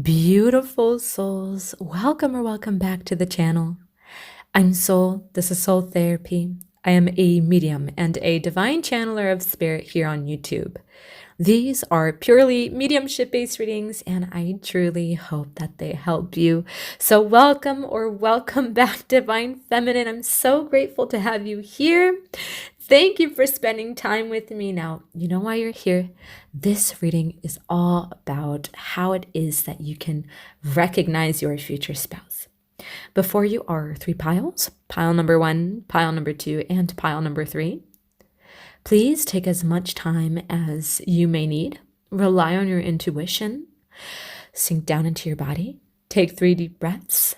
Beautiful souls, welcome or welcome back to the channel. I'm Soul, this is Soul Therapy. I am a medium and a divine channeler of spirit here on YouTube. These are purely mediumship-based readings, and I truly hope that they help you. So welcome or welcome back, Divine Feminine. I'm so grateful to have you here. Thank you for spending time with me. Now, you know why you're here. This reading is all about how it is that you can recognize your future spouse. Before you are 3 piles, pile number 1, pile number 2, and pile number 3. Please take as much time as you may need. Rely on your intuition. Sink down into your body. Take 3 deep breaths.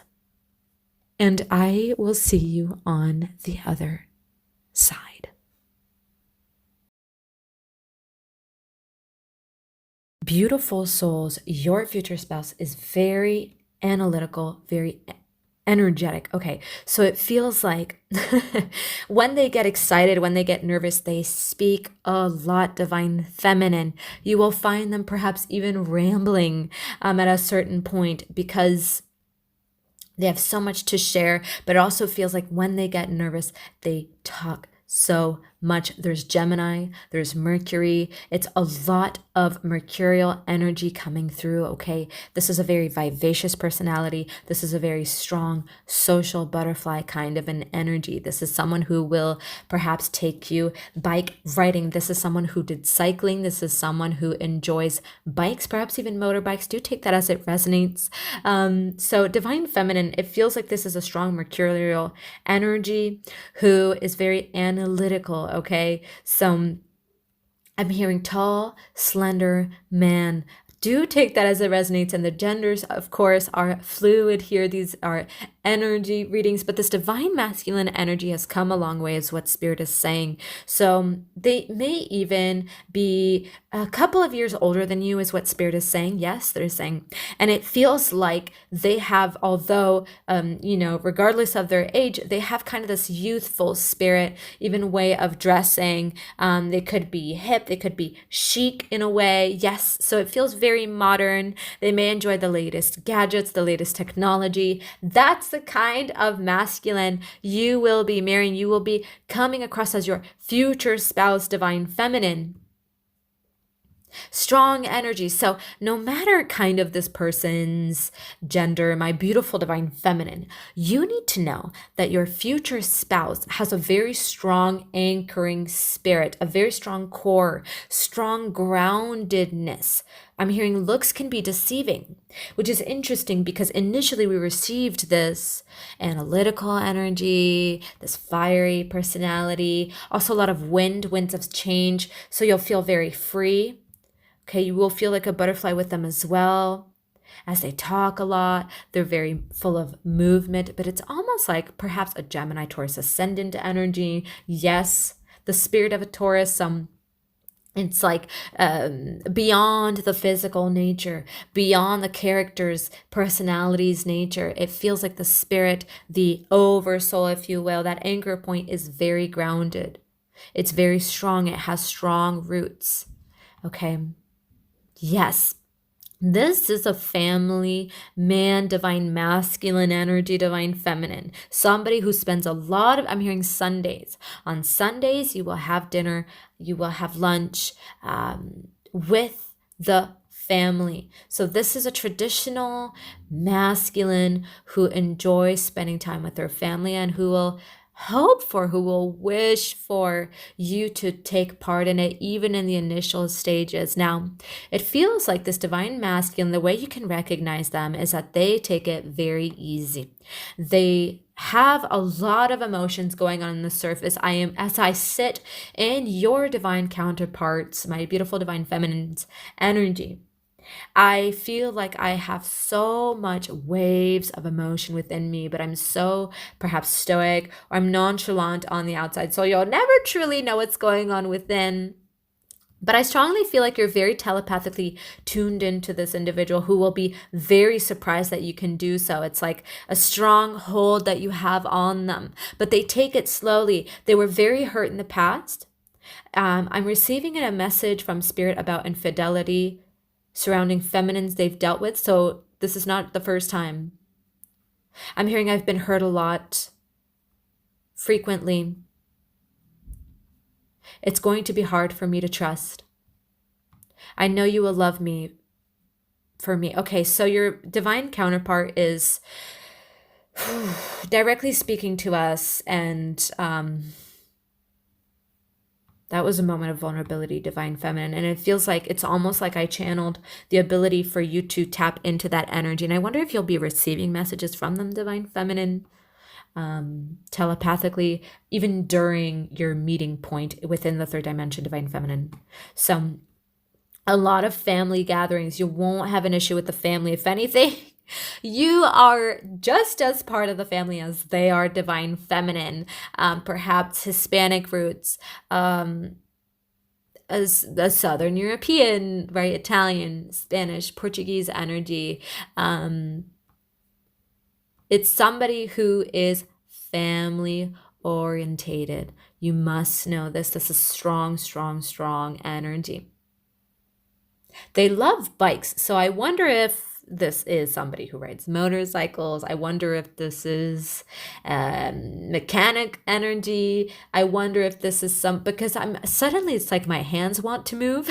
And I will see you on the other side. Beautiful souls, your future spouse is very analytical, very energetic. Okay, so it feels like when they get excited, when they get nervous, they speak a lot, Divine Feminine. You will find them perhaps even rambling at a certain point because they have so much to share, but it also feels like when they get nervous, they talk so much. There's Gemini, there's Mercury. It's a lot of mercurial energy coming through, okay? This is a very vivacious personality. This is a very strong social butterfly kind of an energy. This is someone who will perhaps take you bike riding. This is someone who did cycling. This is someone who enjoys bikes, perhaps even motorbikes. Do take that as it resonates. So Divine Feminine, it feels like this is a strong mercurial energy who is very analytical, okay? So I'm hearing tall, slender man. Do take that as it resonates. And the genders, of course, are fluid here. These are energy readings, but this divine masculine energy has come a long way is what Spirit is saying. So they may even be a couple of years older than you is what Spirit is saying. Yes, they're saying. And it feels like they have, although, regardless of their age, they have kind of this youthful spirit, even way of dressing. They could be hip, they could be chic in a way. Yes, so it feels very modern. They may enjoy the latest gadgets, the latest technology. That's the kind of masculine you will be marrying. You will be coming across as your future spouse, Divine Feminine. Strong energy. So no matter kind of this person's gender, my beautiful Divine Feminine, you need to know that your future spouse has a very strong anchoring spirit, a very strong core, strong groundedness. I'm hearing looks can be deceiving, which is interesting because initially we received this analytical energy, this fiery personality, also a lot of winds of change. So you'll feel very free. Okay, you will feel like a butterfly with them as well. As they talk a lot, they're very full of movement, but it's almost like perhaps a Gemini Taurus ascendant energy. Yes, the spirit of a Taurus, it's like beyond the physical nature, beyond the character's personality's nature. It feels like the spirit, the oversoul, if you will, that anchor point is very grounded. It's very strong. It has strong roots. Okay. Yes, this is a family man, divine masculine energy, Divine Feminine. Somebody who spends a lot of, I'm hearing Sundays. On Sundays, you will have dinner, you will have lunch with the family. So this is a traditional masculine who enjoys spending time with their family and who will hope for, who will wish for you to take part in it, even in the initial stages. Now, it feels like this divine masculine, the way you can recognize them is that they take it very easy. They have a lot of emotions going on the surface. As I sit in your divine counterparts, my beautiful Divine Feminine's energy, I feel like I have so much waves of emotion within me, but I'm so perhaps stoic or I'm nonchalant on the outside. So you'll never truly know what's going on within. But I strongly feel like you're very telepathically tuned into this individual who will be very surprised that you can do so. It's like a strong hold that you have on them, but they take it slowly. They were very hurt in the past. I'm receiving a message from Spirit about infidelity surrounding feminines they've dealt with. So This is not the first time. I'm hearing I've been hurt a lot, frequently. It's going to be hard for me to trust. I know you will love me for me. Okay, so your divine counterpart is directly speaking to us, and that was a moment of vulnerability, divine feminine. And it feels like it's almost like I channeled the ability for you to tap into that energy. And I wonder if you'll be receiving messages from them, divine feminine, telepathically, even during your meeting point within the third dimension, divine feminine. So a lot of family gatherings, you won't have an issue with the family. If anything, you are just as part of the family as they are, divine feminine, perhaps Hispanic roots, as the Southern European, right? Italian, Spanish, Portuguese energy. It's somebody who is family orientated. You must know this. This is strong, strong, strong energy. They love bikes. So I wonder if this is somebody who rides motorcycles. I wonder if this is mechanic energy. I wonder if this is because it's like my hands want to move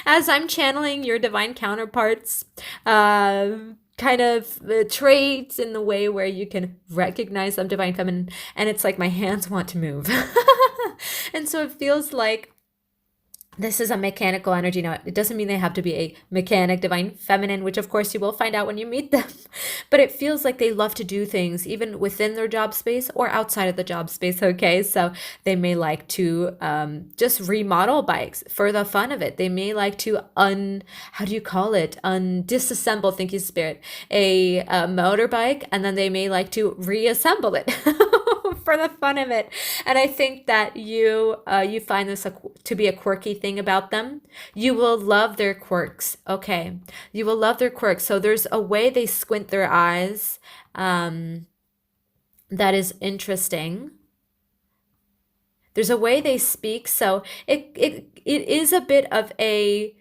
as I'm channeling your divine counterparts. Kind of the traits in the way where you can recognize them, divine feminine, and it's like my hands want to move. And so it feels like this is a mechanical energy. Now, it doesn't mean they have to be a mechanic, divine feminine, which of course you will find out when you meet them. But it feels like they love to do things even within their job space or outside of the job space, okay? So they may like to just remodel bikes for the fun of it. They may like to disassemble, thank you, Spirit, a motorbike, and then they may like to reassemble it. For the fun of it. And I think that you find this to be a quirky thing about them. You will love their quirks. Okay. You will love their quirks. So there's a way they squint their eyes that is interesting. There's a way they speak. So it is a bit of a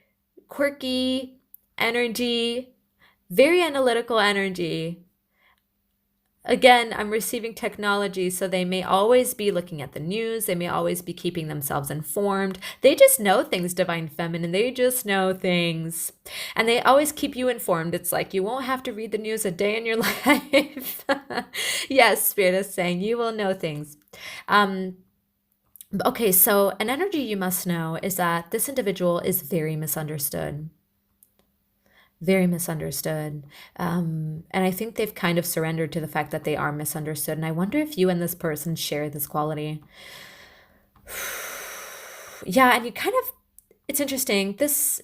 quirky energy, very analytical energy. Again, I'm receiving technology, so they may always be looking at the news. They may always be keeping themselves informed. They just know things, divine feminine. They just know things. And they always keep you informed. It's like you won't have to read the news a day in your life. Yes, Spirit is saying you will know things. Okay, so an energy you must know is that this individual is very misunderstood. Very misunderstood. And I think they've kind of surrendered to the fact that they are misunderstood. And I wonder if you and this person share this quality. Yeah, and it's interesting. This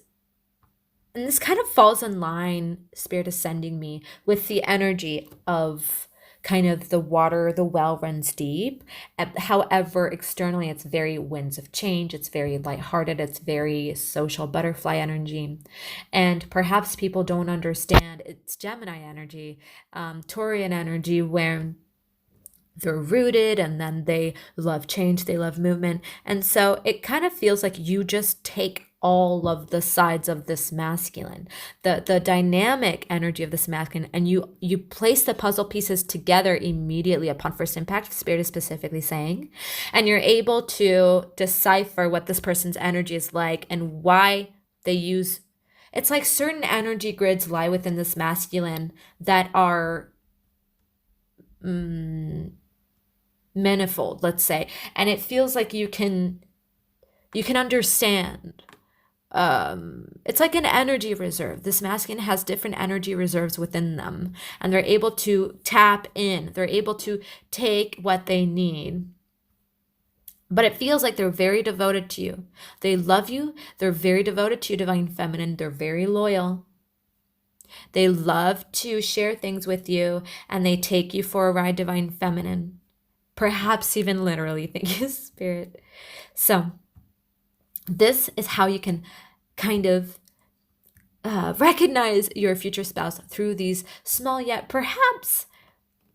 kind of falls in line, Spirit is sending me, with the energy of kind of the water, the well runs deep. However, externally, it's very winds of change. It's very lighthearted. It's very social butterfly energy. And perhaps people don't understand it's Gemini energy, Taurian energy, where they're rooted and then they love change. They love movement. And so it kind of feels like you just take all of the sides of this masculine, the dynamic energy of this masculine, and you place the puzzle pieces together immediately upon first impact, Spirit is specifically saying, and you're able to decipher what this person's energy is like and why they use. It's like certain energy grids lie within this masculine that are manifold, let's say, and it feels like you can understand. It's like an energy reserve. This masculine has different energy reserves within them, and they're able to tap in. They're able to take what they need. But it feels like they're very devoted to you. They love you. They're very devoted to you, divine feminine. They're very loyal. They love to share things with you, and they take you for a ride, divine feminine. Perhaps even literally. Thank you, Spirit. So this is how you can kind of recognize your future spouse through these small yet perhaps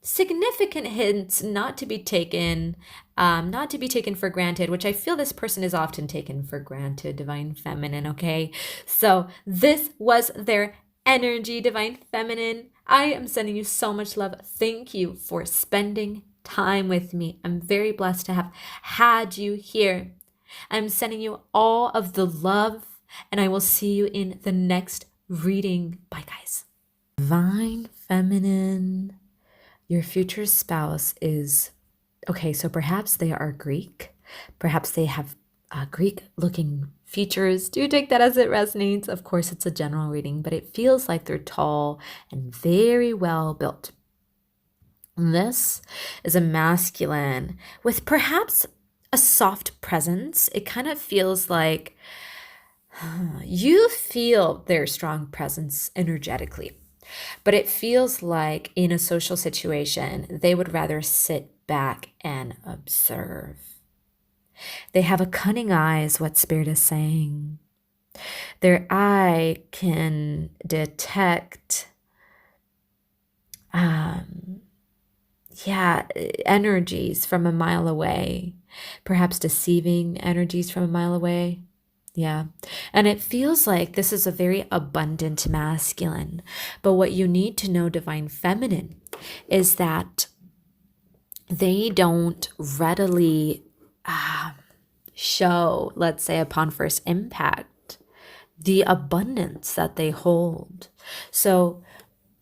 significant hints, not to be taken for granted, which I feel this person is often taken for granted, divine feminine. Okay, so this was their energy, Divine Feminine. I am sending you so much love. Thank you for spending time with me. I'm very blessed to have had you here. I'm sending you all of the love, and I will see you in the next reading. Bye, guys. Divine Feminine, your future spouse is, okay, so perhaps they are Greek. Perhaps they have Greek looking features. Do take that as it resonates. Of course, it's a general reading, but it feels like they're tall and very well built. This is a masculine with perhaps a soft presence. It kind of feels like you feel their strong presence energetically, but it feels like in a social situation, they would rather sit back and observe. They have a cunning eye, is what Spirit is saying. Their eye can detect, energies from a mile away, perhaps deceiving energies from a mile away. Yeah. And it feels like this is a very abundant masculine. But what you need to know, Divine Feminine, is that they don't readily show, let's say, upon first impact, the abundance that they hold. So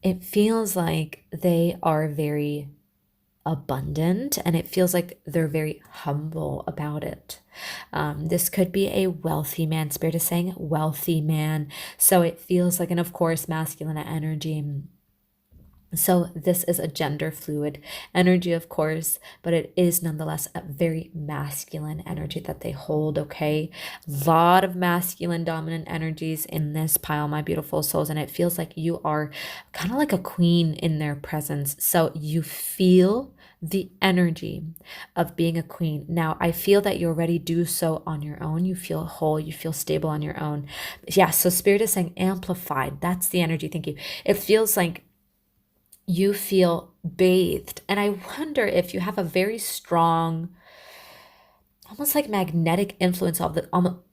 it feels like they are very abundant, and it feels like they're very humble about it. This could be a wealthy man. Spirit is saying wealthy man. So it feels like, and of course, masculine energy. So this is a gender fluid energy, of course, but it is nonetheless a very masculine energy that they hold, okay? A lot of masculine dominant energies in this pile, my beautiful souls, and it feels like you are kind of like a queen in their presence. So you feel the energy of being a queen. Now, I feel that you already do so on your own. You feel whole, you feel stable on your own. Yeah, so Spirit is saying amplified. That's the energy. Thank you. It feels like you feel bathed. And I wonder if you have a very strong, almost like magnetic influence of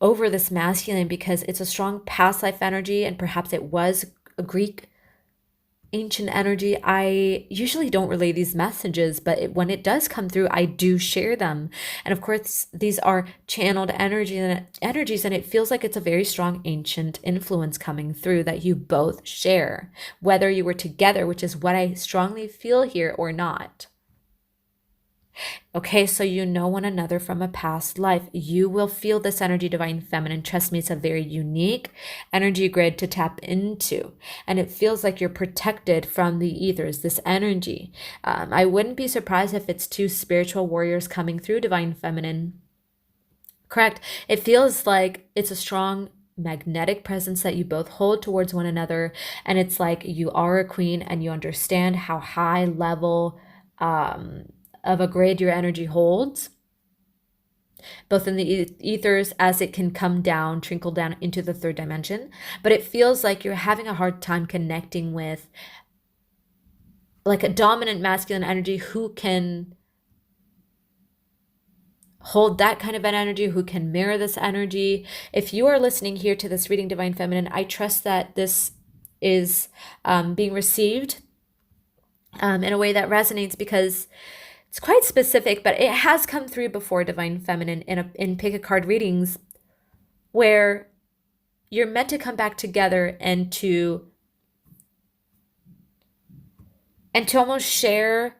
over this masculine, because it's a strong past life energy, and perhaps it was a Greek ancient energy. I usually don't relay these messages, but when it does come through, I do share them. And of course, these are channeled energies, and it feels like it's a very strong ancient influence coming through that you both share, whether you were together, which is what I strongly feel here, or not. Okay, so you know one another from a past life. You will feel this energy, Divine Feminine. Trust me, it's a very unique energy grid to tap into. And it feels like you're protected from the ethers, this energy. I wouldn't be surprised if it's two spiritual warriors coming through, Divine Feminine. Correct. It feels like it's a strong magnetic presence that you both hold towards one another. And it's like you are a queen and you understand how high level of a grid your energy holds, both in the ethers as it can come down, trickle down into the third dimension. But it feels like you're having a hard time connecting with like a dominant masculine energy who can hold that kind of an energy, who can mirror this energy. If you are listening here to this reading, Divine Feminine, I trust that this is being received in a way that resonates, because it's quite specific, but it has come through before, Divine Feminine, in pick a card readings, where you're meant to come back together and to almost share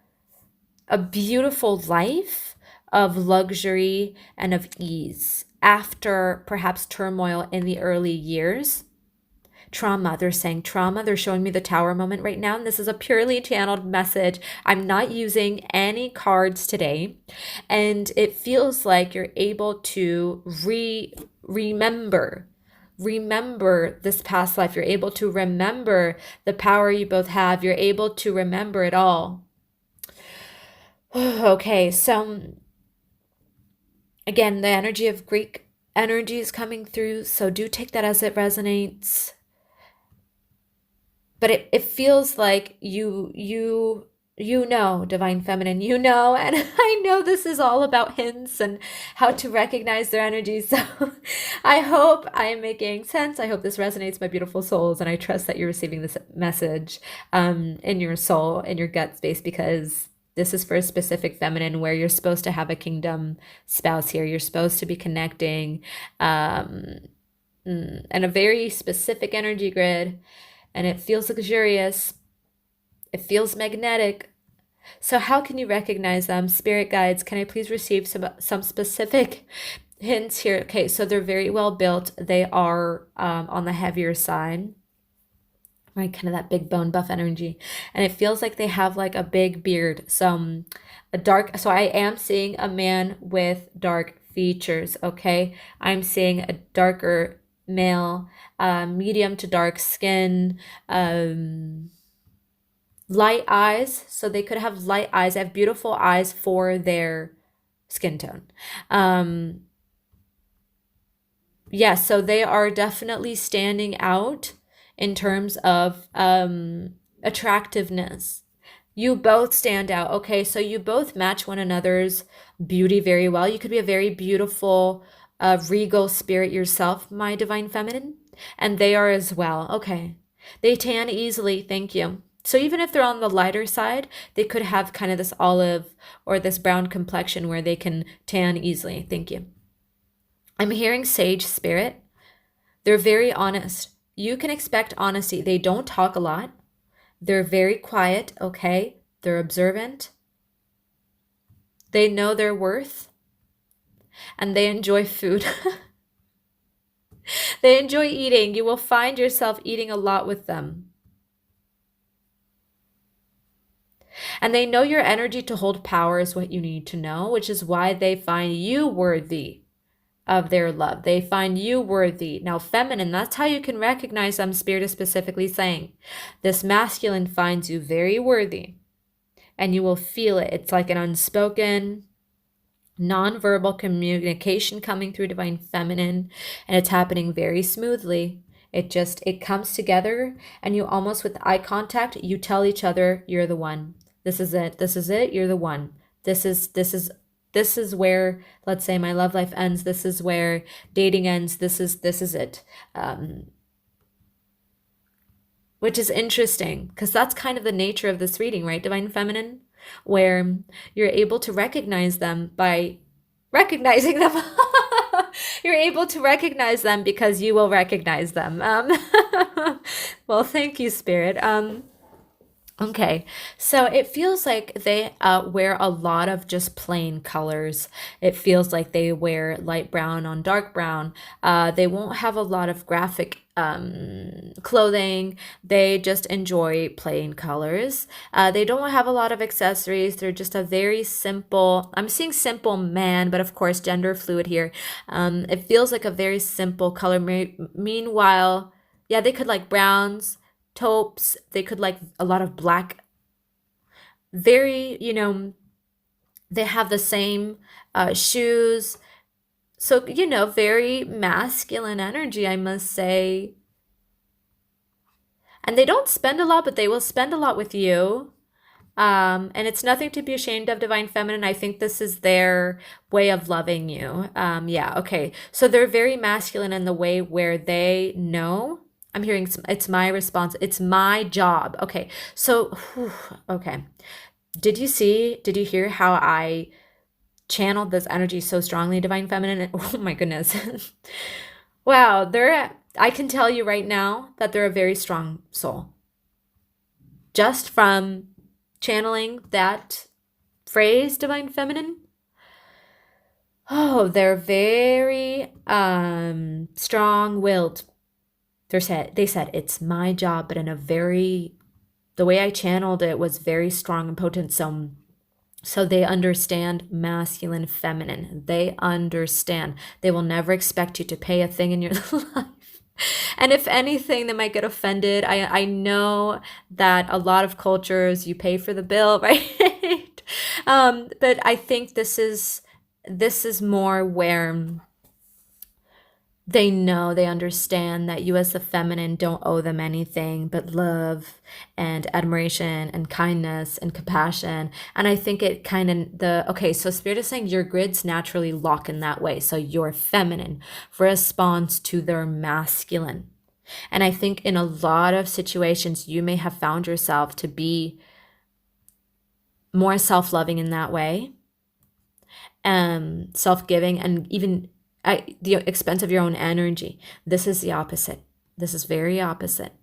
a beautiful life of luxury and of ease after perhaps turmoil in the early years. Trauma, they're saying trauma. They're showing me the Tower moment right now, and this is a purely channeled message. I'm not using any cards today, and it feels like you're able to remember this past life. You're able to remember the power you both have. You're able to remember it all. Okay, so again, the energy of Greek energy is coming through, so do take that as it resonates. But it feels like you You know, divine feminine, you know, and I know this is all about hints and how to recognize their energy. So I hope I am making sense. I hope this resonates, my beautiful souls, and I trust that you're receiving this message in your soul, in your gut space, because this is for a specific feminine where you're supposed to have a kingdom spouse here. You're supposed to be connecting um, and a very specific energy grid, and it feels luxurious. It feels magnetic. So how can you recognize them? Spirit guides, can I please receive some specific hints here? Okay, so they're very well built. They are on the heavier side, right? Kind of that big bone buff energy. And it feels like they have like a big beard. Some a dark, so I am seeing a man with dark features, okay? I'm seeing a darker male, medium to dark skin, light eyes. So they could have light eyes. They have beautiful eyes for their skin tone. Yeah, so they are definitely standing out in terms of attractiveness. You both stand out. Okay, so you both match one another's beauty very well. You could be a very beautiful, regal spirit yourself, my divine feminine, and they are as well. Okay, they tan easily. Thank you. So even if they're on the lighter side, they could have kind of this olive or this brown complexion where they can tan easily. Thank you. I'm hearing sage spirit. They're very honest. You can expect honesty. They don't talk a lot. They're very quiet, okay? They're observant. They know their worth. And they enjoy food. They enjoy eating. You will find yourself eating a lot with them. And they know your energy to hold power is what you need to know, which is why they find you worthy of their love. They find you worthy. Now, feminine, that's how you can recognize them. Spirit is specifically saying this masculine finds you very worthy, and you will feel it. It's like an unspoken, nonverbal communication coming through divine feminine, and it's happening very smoothly. It comes together, and you almost with eye contact, you tell each other, you're the one. This is it. This is it. You're the one. This is where, let's say, my love life ends. This is where dating ends. This is it. Which is interesting because that's kind of the nature of this reading, right? Divine Feminine, where you're able to recognize them by recognizing them. You're able to recognize them because you will recognize them. Well, thank you, Spirit. Okay, so it feels like they wear a lot of just plain colors. It feels like they wear light brown on dark brown. They won't have a lot of graphic clothing. They just enjoy plain colors. They don't have a lot of accessories. They're just a very simple, I'm seeing simple man, but of course gender fluid here. It feels like a very simple color. Meanwhile, yeah, they could like browns, taupes, they could like a lot of black, very, they have the same shoes. So, very masculine energy, I must say. And they don't spend a lot, but they will spend a lot with you. And it's nothing to be ashamed of, Divine Feminine. I think this is their way of loving you. Yeah, okay. So they're very masculine in the way where they know. I'm hearing it's my response. It's my job. Okay. So, okay. Did you hear how I channeled this energy so strongly, Divine Feminine? Oh my goodness. Wow. I can tell you right now that they're a very strong soul. Just from channeling that phrase, Divine Feminine. Oh, they're very strong-willed. They said, it's my job, but in the way I channeled it was very strong and potent. So they understand masculine, feminine. They understand. They will never expect you to pay a thing in your life. And if anything, they might get offended. I know that a lot of cultures, you pay for the bill, right? But I think this is more where They know, they understand that you as the feminine don't owe them anything but love and admiration and kindness and compassion. And I think it kind of okay, so Spirit is saying your grids naturally lock in that way. So your feminine responds to their masculine. And I think in a lot of situations, you may have found yourself to be more self-loving in that way, self-giving, and even at the expense of your own energy. This is the opposite. This is very opposite.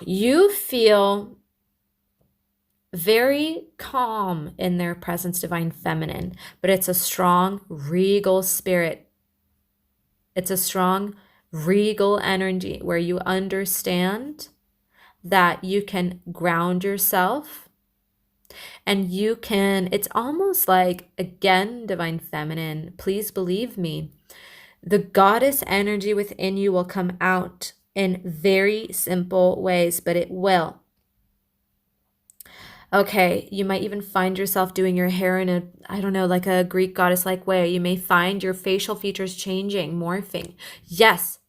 You feel very calm in their presence, divine feminine, but it's a strong, regal spirit. It's a strong, regal energy where you understand that you can ground yourself and you can, it's almost like, again, divine feminine, please believe me, the goddess energy within you will come out in very simple ways, but it will. Okay, you might even find yourself doing your hair in a, I don't know, like a Greek goddess-like way. You may find your facial features changing, morphing. Yes.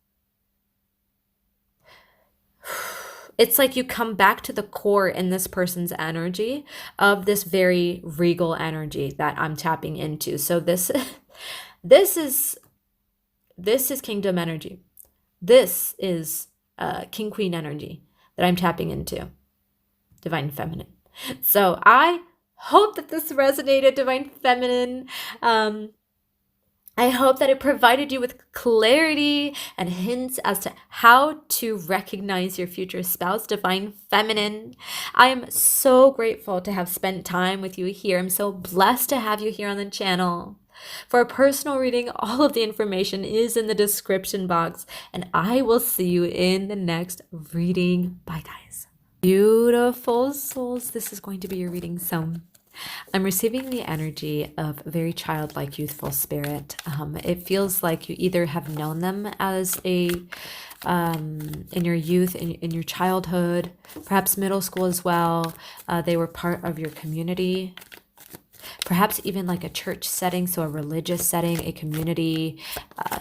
It's like you come back to the core in this person's energy of this very regal energy that I'm tapping into. So this is kingdom energy. This is king queen energy that I'm tapping into, divine feminine. So I hope that this resonated, divine feminine. I hope that it provided you with clarity and hints as to how to recognize your future spouse, divine feminine. I am so grateful to have spent time with you here. I'm so blessed to have you here on the channel. For a personal reading, all of the information is in the description box, and I will see you in the next reading. Bye, guys. Beautiful souls, this is going to be your reading. So I'm receiving the energy of very childlike, youthful spirit. It feels like you either have known them as a, in your youth, in your childhood, perhaps middle school as well. They were part of your community, perhaps even like a church setting, so a religious setting, a community,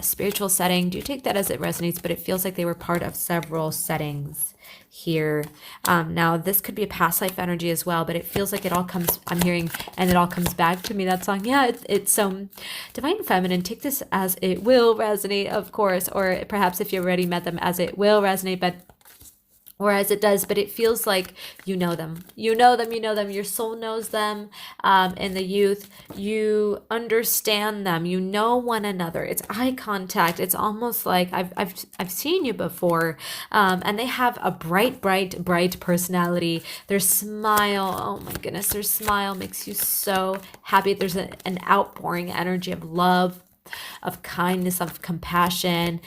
spiritual setting. Do take that as it resonates, but it feels like they were part of several settings here. Now this could be a past life energy as well, but it feels like it all comes, I'm hearing, and it all comes back to me, that song. Yeah, it's divine feminine, take this as it will resonate, of course, or perhaps if you already met them, as it will resonate, but or as it does, but it feels like you know them. You know them, your soul knows them. In the youth, you understand them, you know one another. It's eye contact. It's almost like I've seen you before. And they have a bright personality. Their smile, oh my goodness, their smile makes you so happy. There's an outpouring energy of love, of kindness, of compassion.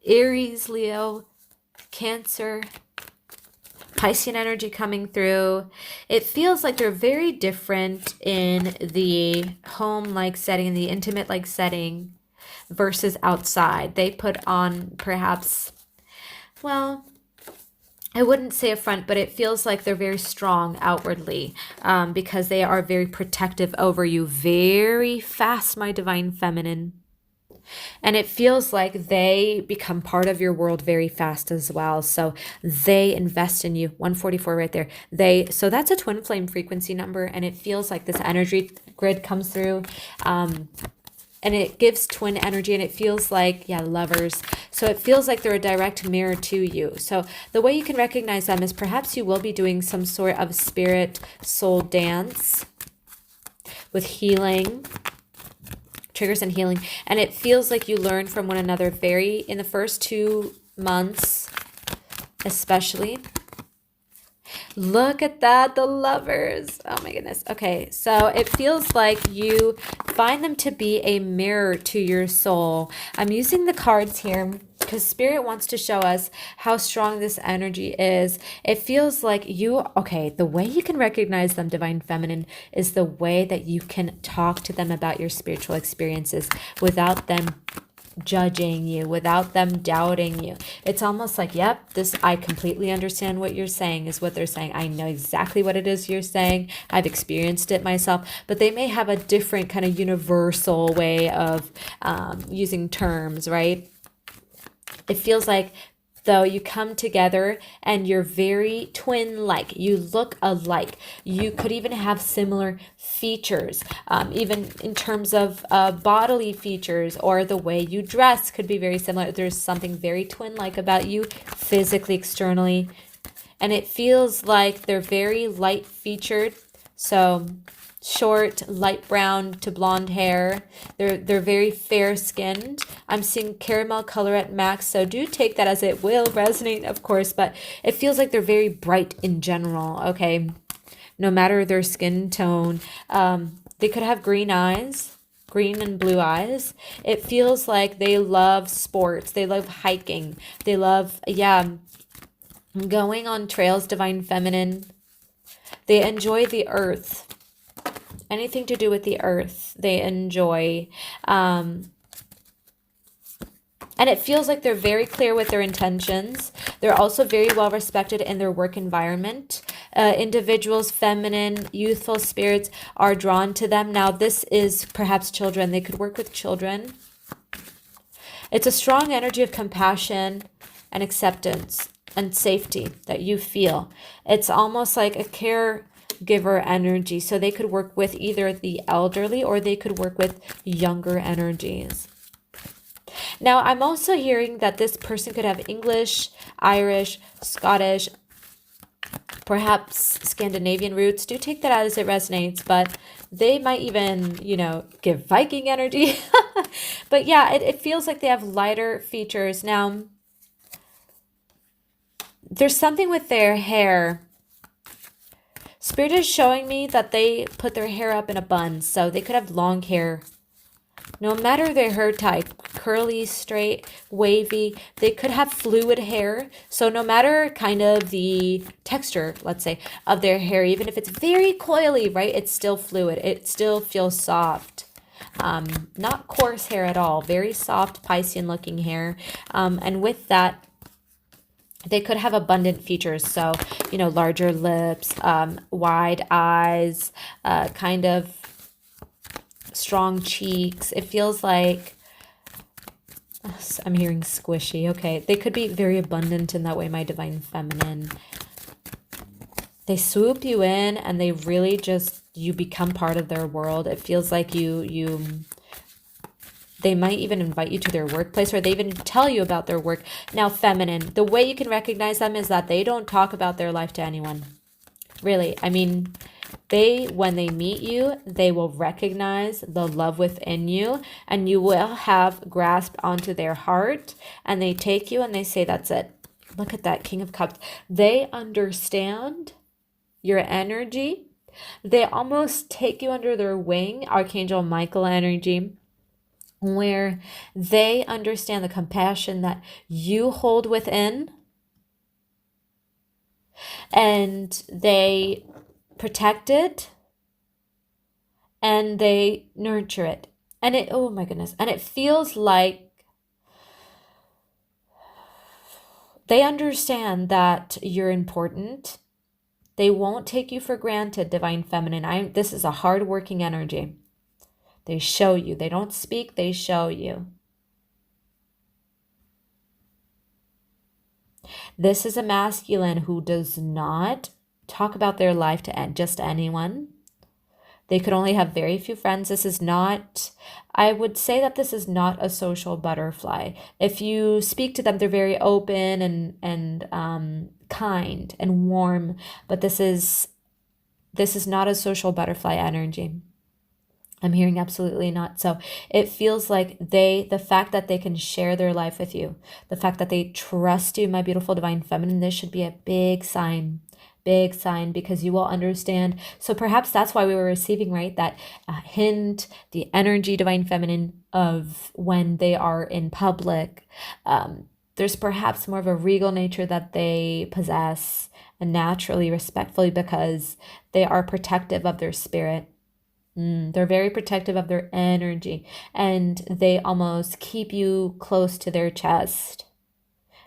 Aries, Leo, Cancer, Piscean energy coming through. It feels like they're very different in the home-like setting, in the intimate-like setting versus outside. They put on perhaps, well, I wouldn't say a front, but it feels like they're very strong outwardly because they are very protective over you. Very fast, my divine feminine. And it feels like they become part of your world very fast as well. So they invest in you. 144 right there. So that's a twin flame frequency number. And it feels like this energy grid comes through. And it gives twin energy. And it feels like, yeah, lovers. So it feels like they're a direct mirror to you. So the way you can recognize them is perhaps you will be doing some sort of spirit soul dance with healing, triggers and healing, and it feels like you learn from one another very in the first 2 months, especially. Look at that, the lovers. Oh my goodness. Okay, so it feels like you find them to be a mirror to your soul. I'm using the cards here because Spirit wants to show us how strong this energy is. It feels like the way you can recognize them, divine feminine, is the way that you can talk to them about your spiritual experiences without them judging you, without them doubting you. It's almost like, yep, I completely understand what you're saying, is what they're saying. I know exactly what it is you're saying. I've experienced it myself. But they may have a different kind of universal way of using terms, right? It feels like, though, you come together and you're very twin-like. You look alike. You could even have similar features, even in terms of bodily features, or the way you dress could be very similar. There's something very twin-like about you, physically, externally. And it feels like they're very light-featured. So short, light brown to blonde hair. They're very fair-skinned. I'm seeing caramel color at max, so do take that as it will resonate, of course, but it feels like they're very bright in general, okay? No matter their skin tone. They could have green eyes, green and blue eyes. It feels like they love sports. They love hiking. They love, going on trails, divine feminine. They enjoy the earth. Anything to do with the earth, they enjoy. And it feels like they're very clear with their intentions. They're also very well respected in their work environment. Individuals, feminine, youthful spirits are drawn to them. Now, this is perhaps children. They could work with children. It's a strong energy of compassion and acceptance and safety that you feel. It's almost like a caregiver energy. So they could work with either the elderly, or they could work with younger energies. Now, I'm also hearing that this person could have English, Irish, Scottish, perhaps Scandinavian roots. Do take that out as it resonates, but they might even, give Viking energy. But yeah, it feels like they have lighter features. Now, there's something with their hair. Spirit is showing me that they put their hair up in a bun, so they could have long hair. No matter their hair type, curly, straight, wavy, they could have fluid hair. So no matter kind of the texture, let's say, of their hair, even if it's very coily, right, it's still fluid. It still feels soft. Not coarse hair at all. Very soft, Piscean looking hair. And with that, they could have abundant features. So, larger lips, wide eyes, kind of strong cheeks. It feels like, I'm hearing squishy. Okay. They could be very abundant in that way, my divine feminine. They swoop you in and they really just, you become part of their world. It feels like they might even invite you to their workplace, or they even tell you about their work. Now, feminine, the way you can recognize them is that they don't talk about their life to anyone. Really. I mean, when they meet you, they will recognize the love within you, and you will have grasped onto their heart, and they take you and they say, that's it. Look at that King of Cups. They understand your energy. They almost take you under their wing, Archangel Michael energy, where they understand the compassion that you hold within, and they protect it and they nurture it. And oh my goodness, and it feels like they understand that you're important. They won't take you for granted, divine feminine. This is a hard-working energy. They show you. They don't speak, they show you. This is a masculine who does not talk about their life to just anyone. They could only have very few friends. This is not, I would say that this is not a social butterfly. If you speak to them, they're very open and kind and warm, but this is not a social butterfly energy. I'm hearing absolutely not. So it feels like the fact that they can share their life with you, the fact that they trust you, my beautiful divine feminine, this should be a big sign, because you will understand. So perhaps that's why we were receiving, right, that hint, the energy, divine feminine, of when they are in public. There's perhaps more of a regal nature that they possess, and naturally, respectfully, because they are protective of their spirit. They're very protective of their energy, and they almost keep you close to their chest.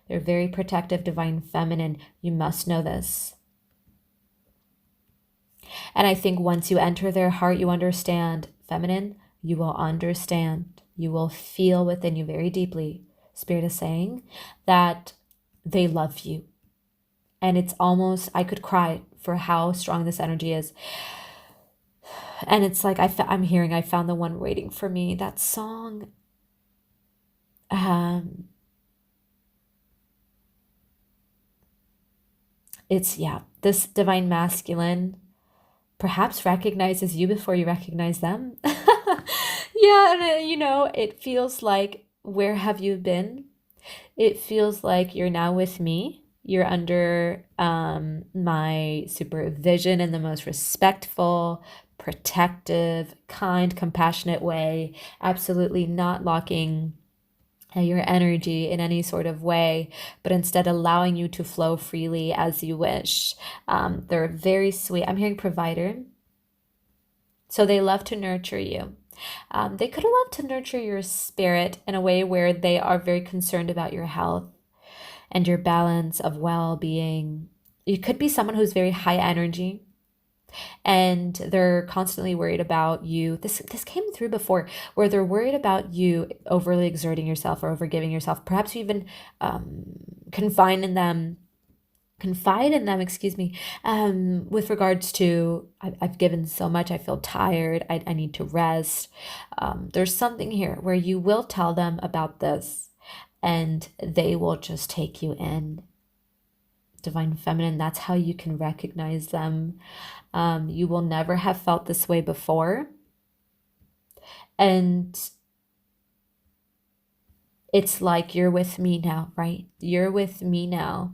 They're very protective, divine feminine. You must know this. And I think once you enter their heart, you understand, feminine, you will understand. You will feel within you very deeply. Spirit is saying that they love you. And it's almost, I could cry for how strong this energy is. And it's like I'm hearing, I found the one waiting for me. That song. This divine masculine perhaps recognizes you before you recognize them. Yeah, and it feels like, where have you been? It feels like you're now with me. You're under my supervision in the most respectful, protective, kind, compassionate way. Absolutely not locking your energy in any sort of way, but instead allowing you to flow freely as you wish. They're very sweet. I'm hearing provider. So they love to nurture you. They could love to nurture your spirit in a way where they are very concerned about your health and your balance of well-being. You could be someone who's very high energy, and they're constantly worried about you. This came through before, where they're worried about you overly exerting yourself or overgiving yourself. Perhaps you even confide in them, with regards to, I've given so much, I feel tired, I need to rest. There's something here where you will tell them about this, and they will just take you in. Divine feminine, that's how you can recognize them. You will never have felt this way before. And it's like, you're with me now, right? You're with me now.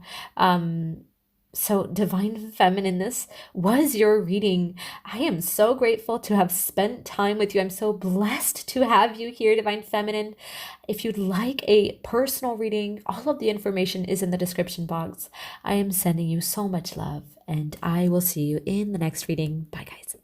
So divine feminine, this was your reading. I am so grateful to have spent time with you. I'm so blessed to have you here, divine feminine. If you'd like a personal reading, all of the information is in the description box. I am sending you so much love, and I will see you in the next reading. Bye, guys.